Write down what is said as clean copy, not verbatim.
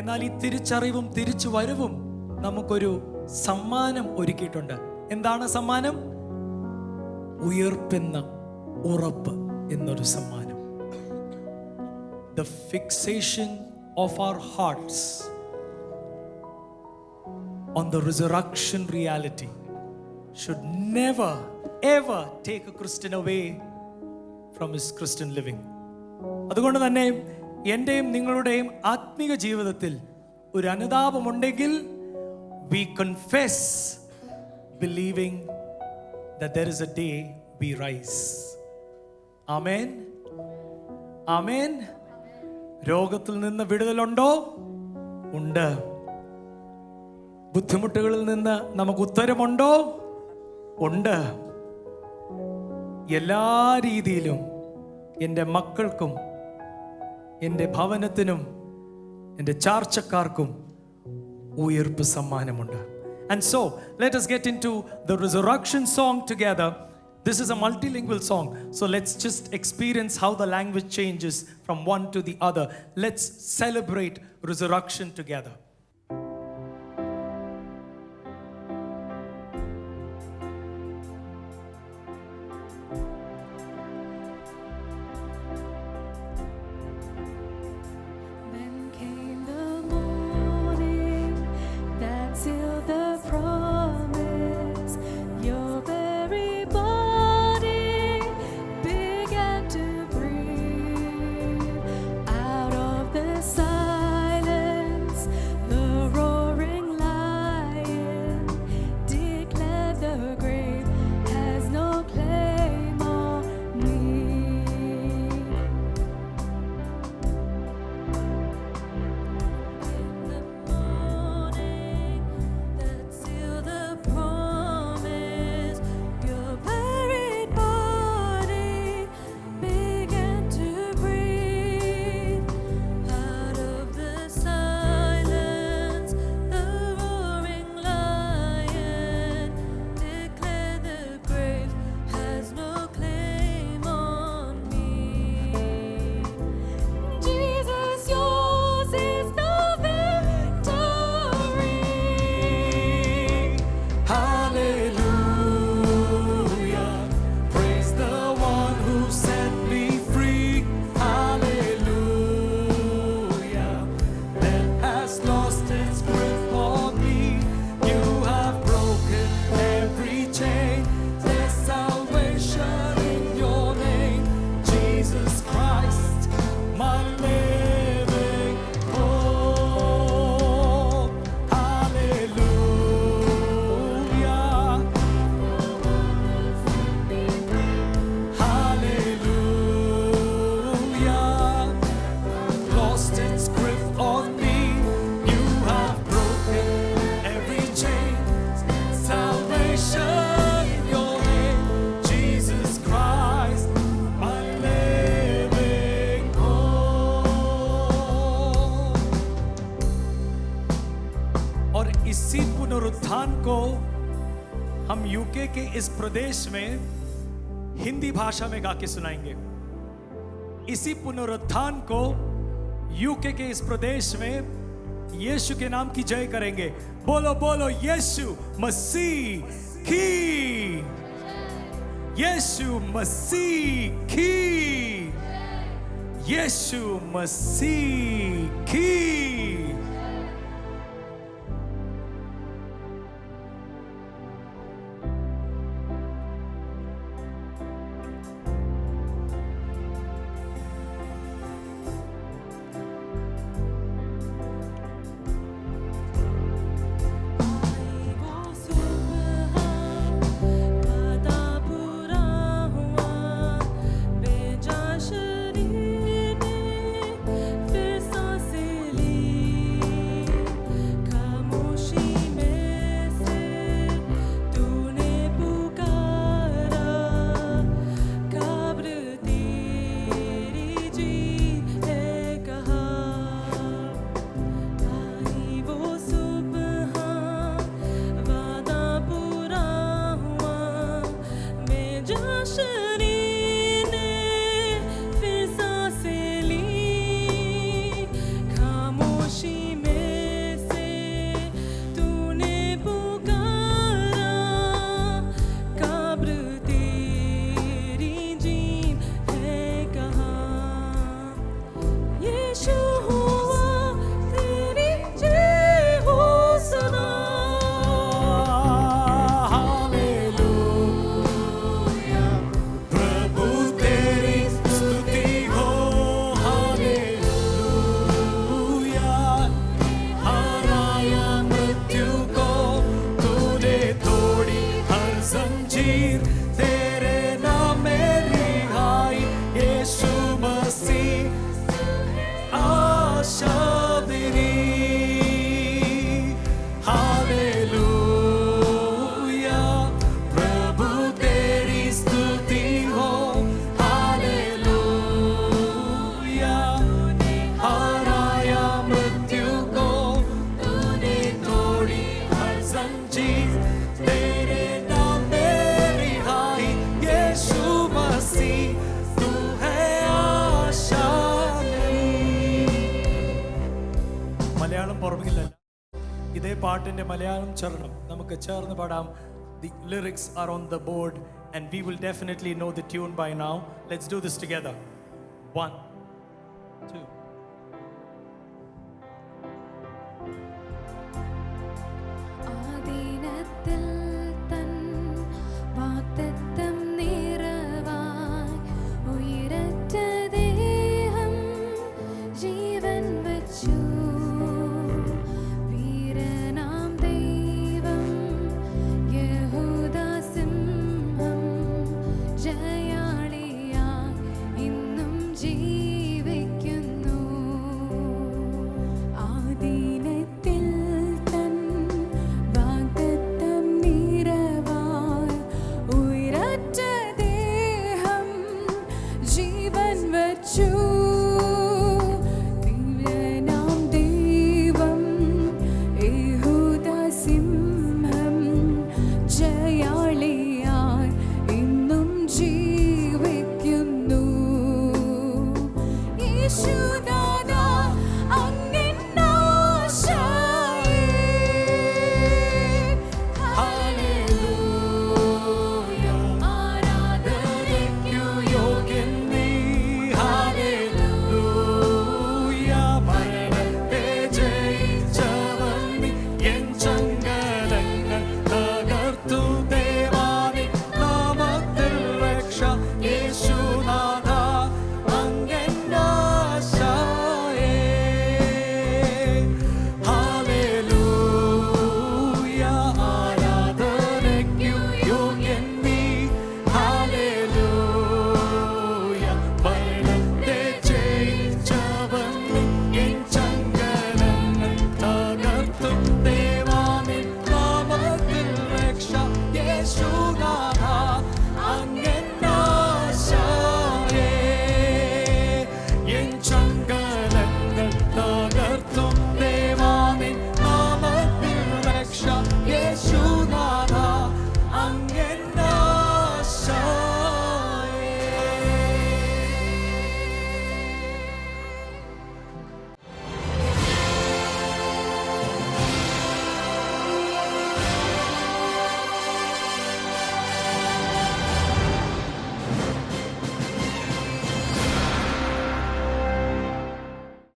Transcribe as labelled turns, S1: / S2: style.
S1: എന്നാൽ ഈ തിരിച്ചറിവും തിരിച്ചു വരവും നമുക്കൊരു സമ്മാനം ഒരുക്കിയിട്ടുണ്ട്. എന്താണ് സമ്മാനം? ഉയർപ്പെന്ന ഉറപ്പ് എന്നൊരു സമ്മാനം. The fixation of our hearts on the resurrection reality should never ever take a Christian away from his Christian living. അതുകൊണ്ട് തന്നെ എൻ്റെയും നിങ്ങളുടെയും ആത്മീക ജീവിതത്തിൽ ഒരു അനുതാപമുണ്ടെങ്കിൽ we confess believing that there is a day we rise. Amen. Amen. രോഗത്തിൽ നിന്ന് വിടുതലുണ്ടോ? ഉണ്ട്. ബുദ്ധിമുട്ടുകളിൽ നിന്ന് നമുക്ക് ഉത്തരമുണ്ടോ? ഉണ്ട്. എല്ലാ രീതിയിലും എൻ്റെ മക്കൾക്കും എൻ്റെ ഭവനത്തിനും എൻ്റെ ചാർച്ചക്കാർക്കും ഉയർപ്പ് സമ്മാനമുണ്ട്. And so let us get into the resurrection song together. This is a multilingual song, so let's just experience how the language changes from one to the other. Let's celebrate resurrection together. इसी पुनरुत्थान को हम UK के इस प्रदेश में हिंदी भाषा में गा के सुनाएंगे। इसी पुनरुत्थान को यूके के इस प्रदेश में यीशु के नाम की जय करेंगे। बोलो बोलो यीशु मसीह की, यीशु मसीह की, यीशु मसीह की।
S2: फिर सांसें ली
S1: ആണെങ്കിലല്ല, ഇതേ പാട്ടിന്റെ മലയാളം ചരണം നമുക്ക് ചേർന്ന് പാടാം. The lyrics are on the board and we will definitely know the tune by now. Let's do this together. 1, 2